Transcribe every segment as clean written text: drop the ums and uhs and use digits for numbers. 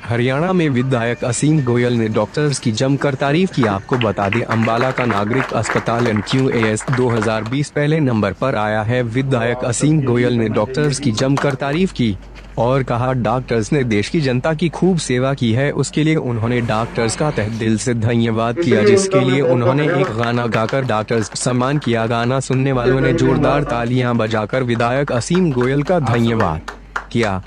हरियाणा में विधायक असीम गोयल ने डॉक्टर्स की जमकर तारीफ की। आपको बता दें, अंबाला का नागरिक अस्पताल NQAS 2020 पहले नंबर पर आया है। विधायक असीम गोयल ने डॉक्टर्स की जमकर तारीफ की और कहा, डॉक्टर्स ने देश की जनता की खूब सेवा की है। उसके लिए उन्होंने डॉक्टर्स का तहे दिल से धन्यवाद किया, जिसके लिए उन्होंने एक गाना गाकर डॉक्टर्स सम्मान किया। गाना सुनने वालों ने जोरदार तालियां बजाकर विधायक असीम गोयल का धन्यवाद किया।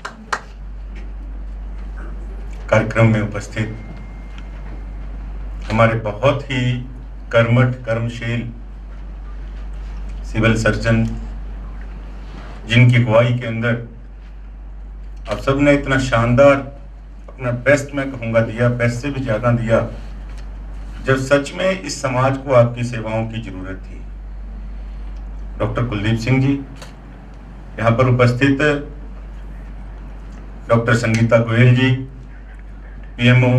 कार्यक्रम में उपस्थित हमारे बहुत ही कर्मठ कर्मशील सिविल सर्जन, जिनकी अगुवाई के अंदर आप सब ने इतना शानदार अपना बेस्ट, मैं कहूँगा, दिया, बेस्ट से भी ज़्यादा दिया, जब सच में इस समाज को आपकी सेवाओं की जरूरत थी। डॉक्टर कुलदीप सिंह जी, यहाँ पर उपस्थित डॉक्टर संगीता गोयल जी, PMO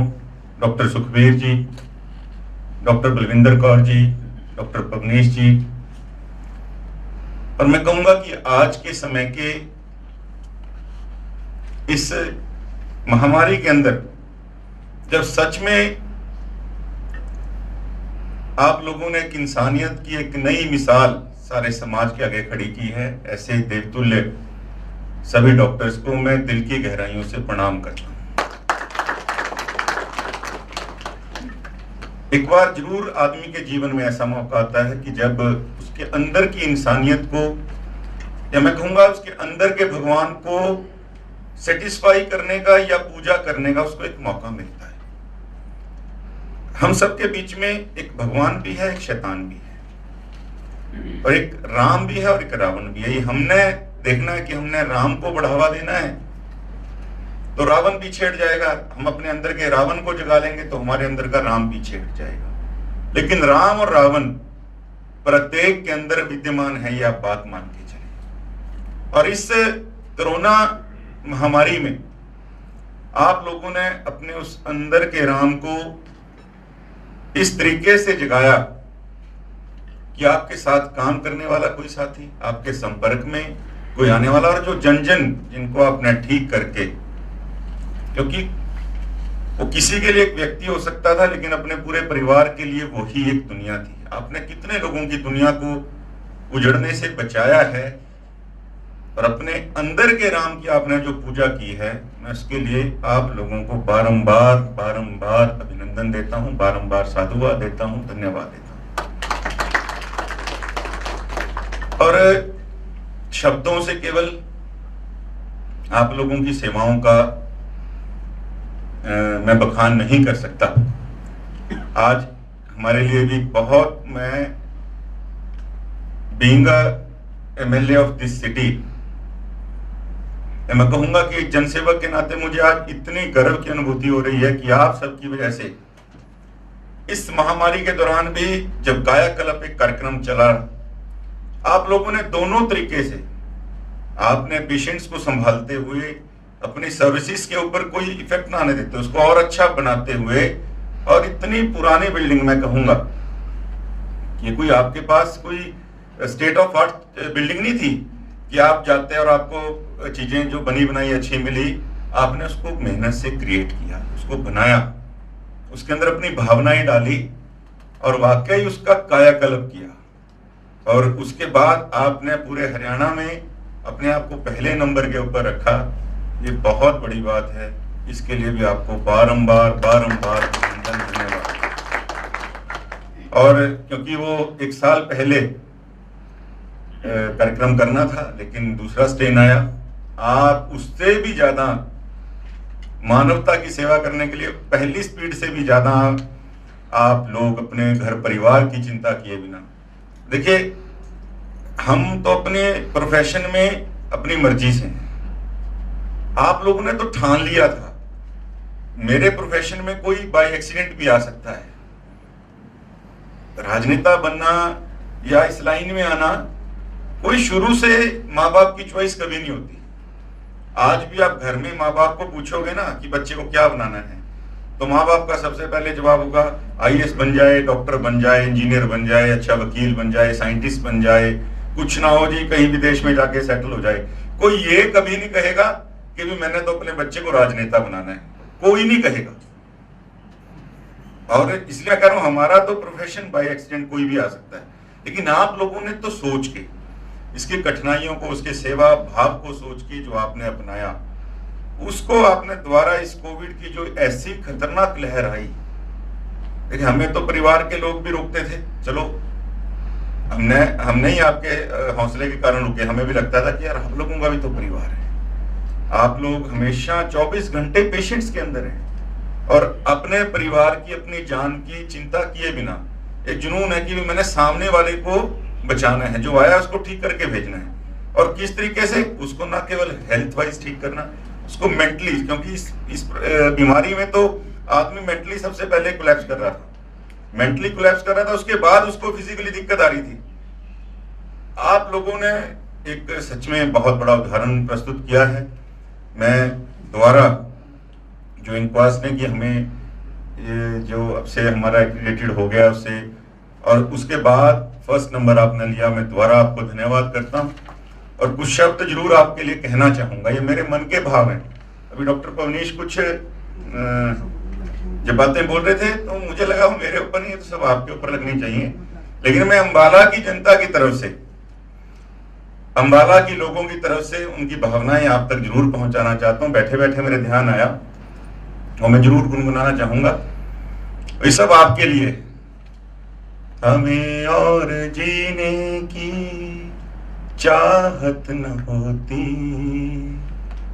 doctor Sukhbir ji, doctor Balwinder Kaur ji, doctor Pavnish जी, और मैं कहूंगा कि आज के समय के इस महामारी के अंदर जब सच में आप लोगों ने एक इंसानियत की एक नई मिसाल सारे समाज के आगे खड़ी की है, ऐसे देवतुल्य सभी डॉक्टर्स को मैं दिल की गहराइयों से प्रणाम करता हूं। एक बार जरूर आदमी के जीवन में ऐसा मौका आता है कि जब उसके अंदर की इंसानियत को, या मैं कहूंगा उसके अंदर के भगवान को सेटिस्फाई करने का या पूजा करने का उसको एक मौका मिलता है। हम सबके बीच में एक भगवान भी है, एक शैतान भी है, और एक राम भी है और एक रावण भी है। ये हमने देखना है कि हमने राम को बढ़ावा देना है तो रावण पीछे हट जाएगा, हम अपने अंदर के रावण को जगा लेंगे तो हमारे अंदर का राम पीछे हट जाएगा। लेकिन राम और रावण प्रत्येक के अंदर विद्यमान है, ये आप बात मान के चलिए। और इस कोरोना महामारी में आप लोगों ने अपने उस अंदर के राम को इस तरीके से जगाया कि आपके साथ काम करने वाला कोई साथी, आपके संपर्क में कोई आने वाला, और जो जन जिनको आपने ठीक करके, क्योंकि वो किसी के लिए एक व्यक्ति हो सकता था लेकिन अपने पूरे परिवार के लिए वो ही एक दुनिया थी। आपने कितने लोगों की दुनिया को उजड़ने से बचाया है, और अपने अंदर के राम की आपने जो पूजा की है, मैं उसके लिए आप लोगों को बारंबार अभिनंदन देता हूं, बारंबार साधुवाद देता हूं, धन्यवाद देता हूं। और शब्दों से केवल आप लोगों की सेवाओं का मैं बखान नहीं कर सकता। आज हमारे लिए भी बहुत, मैं being MLA of this city, मैं कहूंगा कि एक जनसेवक के नाते मुझे आज इतनी गर्व की अनुभूति हो रही है कि आप सबकी वजह से इस महामारी के दौरान भी जब कायाकल्प एक कार्यक्रम चला, आप लोगों ने दोनों तरीके से, आपने पेशेंट्स को संभालते हुए अपनी सर्विसेज के ऊपर कोई इफेक्ट ना आने देते, उसको और अच्छा बनाते हुए, और इतनी पुरानी बिल्डिंग, मैं कहूंगा कि कोई आपके पास कोई स्टेट ऑफ आर्ट बिल्डिंग नहीं थी कि आप जाते और आपको चीजें जो बनी बनाई अच्छी मिली, आपने उसको मेहनत से क्रिएट किया, उसको बनाया, उसके अंदर अपनी भावनाएं डाली और वाकई उसका कायाकल्प किया, और उसके बाद आपने पूरे हरियाणा में अपने आप को पहले नंबर के ऊपर रखा। ये बहुत बड़ी बात है, इसके लिए भी आपको बारंबार धन्यवाद। और क्योंकि वो एक साल पहले कार्यक्रम करना था लेकिन दूसरा स्ट्रेन आया, आप उससे भी ज्यादा मानवता की सेवा करने के लिए पहली स्पीड से भी ज्यादा आप लोग अपने घर परिवार की चिंता किए बिना, देखिए हम तो अपने प्रोफेशन में अपनी मर्जी से हैं, आप लोगों ने तो ठान लिया था। मेरे प्रोफेशन में कोई बाय एक्सीडेंट भी आ सकता है, राजनेता बनना या इस लाइन में आना कोई शुरू से माँ बाप की चॉइस कभी नहीं होती। आज भी आप घर में माँ बाप को पूछोगे ना कि बच्चे को क्या बनाना है, तो माँ बाप का सबसे पहले जवाब होगा आईएएस बन जाए, डॉक्टर बन जाए, इंजीनियर बन जाए, अच्छा वकील बन जाए, साइंटिस्ट बन जाए, कुछ ना हो जी कहीं विदेश में जाके सेटल हो जाए। कोई ये कभी नहीं कहेगा कि भी मैंने तो अपने बच्चे को राजनेता बनाना है, कोई नहीं कहेगा। और इसलिए कह रहा हूं हमारा तो प्रोफेशन बाय एक्सीडेंट कोई भी आ सकता है, लेकिन आप लोगों ने तो सोच के इसकी कठिनाइयों को, उसके सेवा भाव को सोच के जो आपने अपनाया, उसको आपने द्वारा इस कोविड की जो ऐसी खतरनाक लहर आई, देखिए हमें तो परिवार के लोग भी रोकते थे, चलो हमने ही आपके हौसले के कारण रुके। हमें भी लगता था कि यार हम लोगों का भी तो परिवार है, आप लोग हमेशा 24 घंटे पेशेंट्स के अंदर हैं और अपने परिवार की, अपनी जान की चिंता किए बिना एक जुनून है कि मैंने सामने वाले को बचाना है, जो आया उसको ठीक करके भेजना है। और किस तरीके से उसको ना केवल हेल्थ वाइज ठीक करना, उसको मेंटली, क्योंकि इस बीमारी में तो आदमी मेंटली सबसे पहले कोलैप्स कर रहा था, मेंटली कोलैप्स कर रहा था, उसके बाद उसको फिजिकली दिक्कत आ रही थी। आप लोगों ने एक सच में बहुत बड़ा उदाहरण प्रस्तुत किया है। मैं दोबारा जो इनक्वास्ट ने कि हमें ये जो अब से हमारा एक्रीडेटेड हो गया उससे, और उसके बाद फर्स्ट नंबर आपने लिया, मैं दोबारा आपको धन्यवाद करता हूँ। और कुछ शब्द जरूर आपके लिए कहना चाहूंगा, ये मेरे मन के भाव हैं। अभी डॉक्टर पवनीश कुछ जब बातें बोल रहे थे तो मुझे लगा वो मेरे ऊपर नहीं है, तो सब आपके ऊपर लगनी चाहिए। लेकिन मैं अंबाला की जनता की तरफ से, अंबाला की लोगों की तरफ से उनकी भावनाएं आप तक जरूर पहुंचाना चाहता हूं। बैठे बैठे मेरे ध्यान आया और मैं जरूर गुनगुनाना चाहूंगा, ये सब आपके लिए। हमें और जीने की चाहत न होती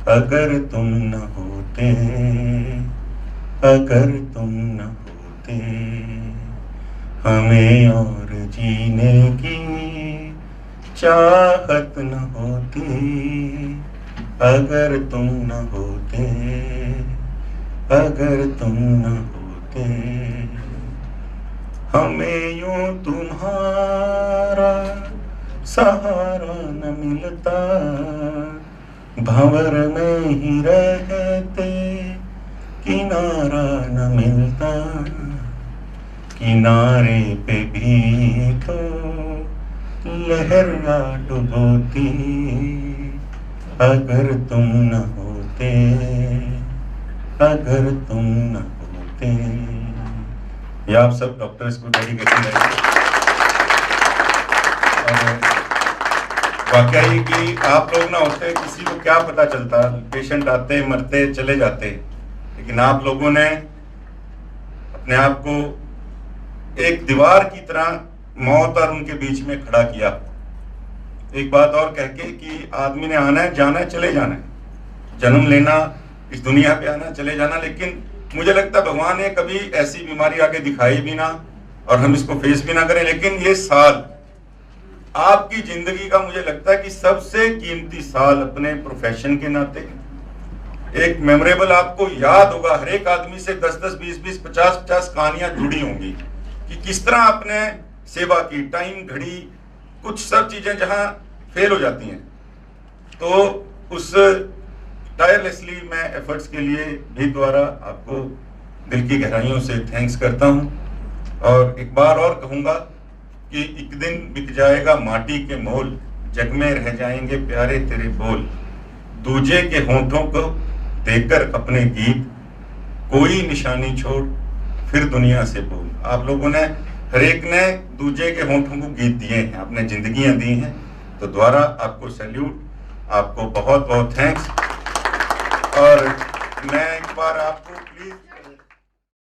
अगर तुम न होते, अगर तुम न होते। हमें और जीने की चाहत न होती अगर तुम न होते, अगर तुम न होते। हमें यूं तुम्हारा सहारा न मिलता, भंवर में ही रहते किनारा न मिलता। किनारे पे भी तो लहर आ डुबोती अगर तुम न होते, अगर तुम न होते। ये आप सब डॉक्टर्स को डेडिकेशन है। वाकया ही कि आप लोग ना होते, किसी को क्या पता चलता, पेशेंट आते मरते चले जाते, लेकिन आप लोगों ने अपने आप को एक दीवार की तरह मौत और उनके बीच में खड़ा किया। एक बात और कह के कि आदमी ने आना है, जाना है, चले जाना है, जन्म लेना, इस दुनिया पे आना, चले जाना। लेकिन मुझे लगता है भगवान ने कभी ऐसी बीमारी आगे दिखाई भी ना और हम इसको फेस भी ना करें। लेकिन ये साल आपकी जिंदगी का मुझे लगता है कि सबसे कीमती साल अपने प्रोफेशन के नाते, एक मेमोरेबल, आपको याद होगा हर एक आदमी से 10-10, 20-20, 50-50 कहानियां जुड़ी होंगी कि किस तरह आपने सेवा की, टाइम, घड़ी, कुछ सब चीजें जहां फेल हो जाती हैं। तो उस टायरलेसली मैं एफर्ट्स के लिए भी द्वारा आपको दिल की गहराइयों से थैंक्स करता हूं। और एक बार और कहूंगा कि एक दिन बिक जाएगा माटी के मोल, जग में रह जाएंगे प्यारे तेरे बोल। दूजे के होठों को देकर अपने गीत, कोई निशानी छोड़ फिर दुनिया से बोल। आप लोगों ने हर एक ने दूजे के होठों को गीत दिए हैं, आपने जिंदगियां दी हैं, तो द्वारा आपको सैल्यूट, आपको बहुत बहुत थैंक्स। और मैं एक बार आपको